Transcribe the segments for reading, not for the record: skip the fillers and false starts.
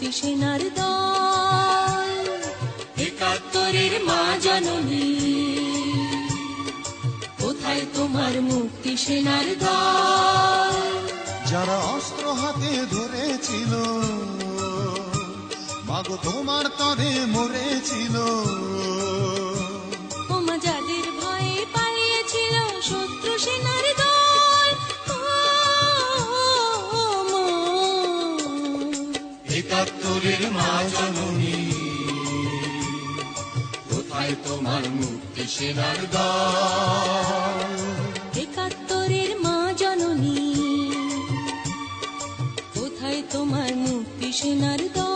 মুক্তি সেনার দল, একাত্তরের মা জননী, কোথায় তোমার মুক্তি সেনার দল? যারা অস্ত্র হাতে ধরেছিল, মাগো তোমার তরে মরেছিল, ওমা যাদের ভয়ে পালিয়েছিল শত্রু সেনার দল, একাত্তরের মা জননী, কোথায় তোমার মুক্তি সেনার দল? একাত্তরের মা জননী, কোথায় তোমার মুক্তি সেনার দল?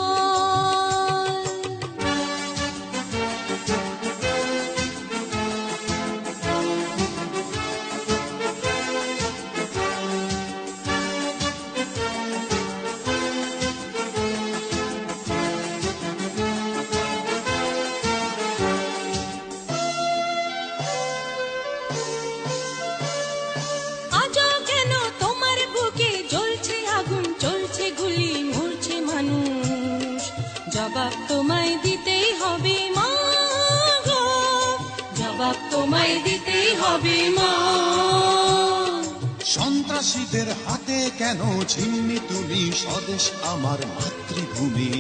আজও কেন তোমার বুকে জ্বলছে আগুন, চলছে গুলি, মরছে মানুষ? জবাব তোমায় দিতেই হবে মা গো, জবাব তোমায় দিতেই হবে মা। সন্ত্রাসীদের হাতে কেন ছিন্নি তুমি স্বদেশ আমার মাতৃভূমি?